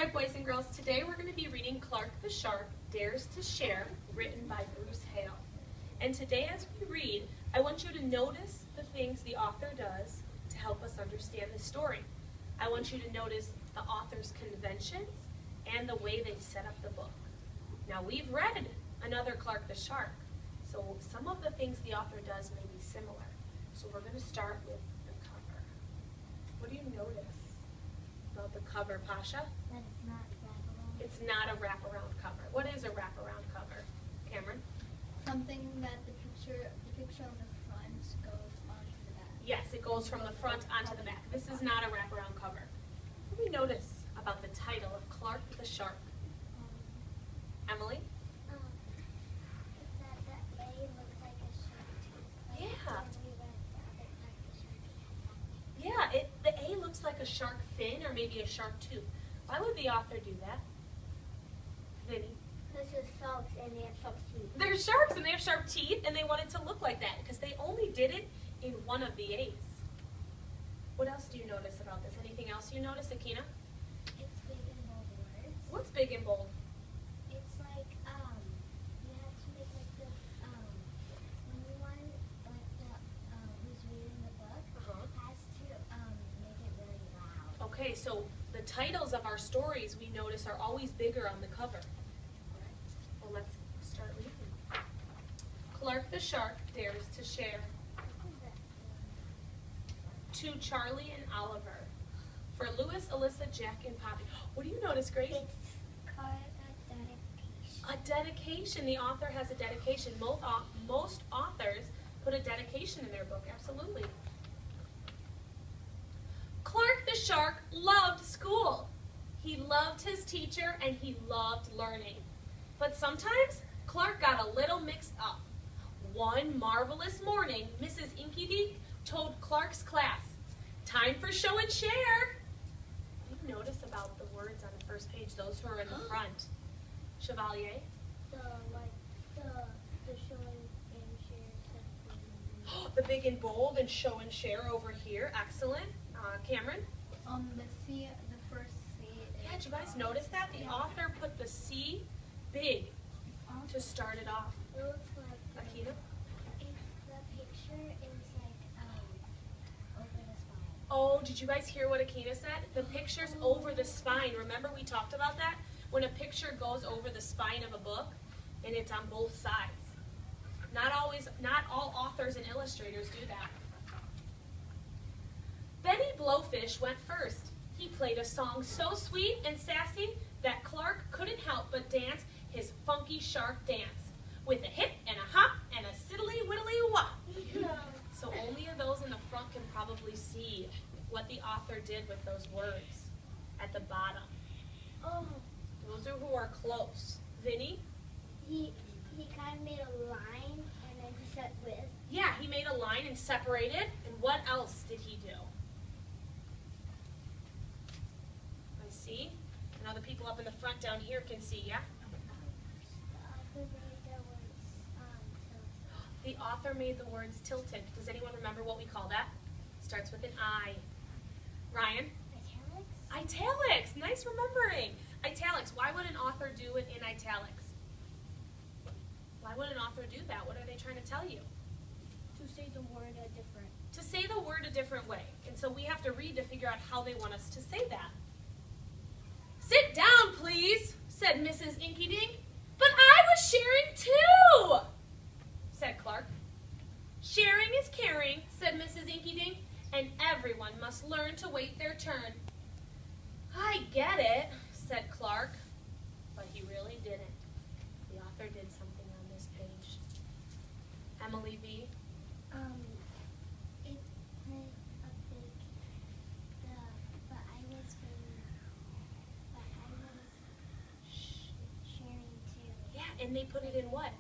right, boys and girls, today we're going to be reading Clark the Shark Dares to Share, written by Bruce Hale. And today as we read, I want you to notice the things the author does to help us understand the story. I want you to notice the author's conventions and the way they set up the book. Now we've read another Clark the Shark, so some of the things the author does may be similar. So we're going to start with the cover. What do you notice about the cover, Pasha? That it's not wraparound. It's not a wraparound cover. What is a wraparound cover, Cameron? Something that the picture on the front goes onto the back. Yes, it goes from the front onto the back. This is not a wraparound cover. What do we notice about the title of Clark the Shark? Emily? It's that the A looks like a shark tooth. Yeah. When we read the other part, the shark had that. Yeah, the A looks like a shark fin or maybe a shark tooth. Why would the author do that? Vinny? This is sharks and they have shark teeth. They're sharks and they have sharp teeth and they want it to look like that because they only did it in one of the A's. What else do you notice about this? Anything else you notice, Akina? It's big and bold words. What's big and bold? It's like you have to make like the anyone like the who's reading the book has to make it really loud. Okay, so the titles of our stories we notice are always bigger on the cover. Well, let's start reading. Clark the Shark Dares to Share. To Charlie and Oliver. For Louis, Alyssa, Jack, and Poppy. What do you notice, Grace? It's called a dedication. A dedication. The author has a dedication. Most authors put a dedication in their book, absolutely. Clark the Shark loved school. He loved his teacher and he loved learning. But sometimes Clark got a little mixed up. One marvelous morning, Mrs. Inky Dink told Clark's class, "Time for show and share." What do you notice about the words on the first page, those who are in the front? Chevalier? The showing and share. The big and bold and show and share over here. Excellent. Cameron? The first C. Yeah, did you guys notice that? The author put the C big to start it off. It looks like Akita? the picture is like over the spine. Oh, did you guys hear what Akina said? The picture's over the spine. Remember we talked about that? When a picture goes over the spine of a book and it's on both sides. Not all authors and illustrators do that. Benny Blowfish went first. He played a song so sweet and sassy that Clark couldn't help but dance his funky shark dance with a hip and a hop and a siddly widdly wop. So only those in the front can probably see what the author did with those words at the bottom. Oh, Those are who are close. Vinny? he kind of made a line and then he said with. Yeah, he made a line and separated. And what else did he do? I see. And other people up in the front down here can see, yeah? The author made the words tilted. Does anyone remember what we call that? Starts with an I. Ryan? Italics? Italics. Nice remembering. Italics. Why would an author do it in italics? Why would an author do that? What are they trying to tell you? To say the word a different. To say the word a different way. And so we have to read to figure out how they want us to say that. "Sit down, please," said Mrs. Inky Dink. "But I was sharing too," said Clark. "Sharing is caring," said Mrs. Inky Dink, "and everyone must learn to wait their turn." "I get it," said Clark, but he really didn't. The author did something on this page. Emily V. It put a big, but I was sharing too. Yeah, and they put it in what?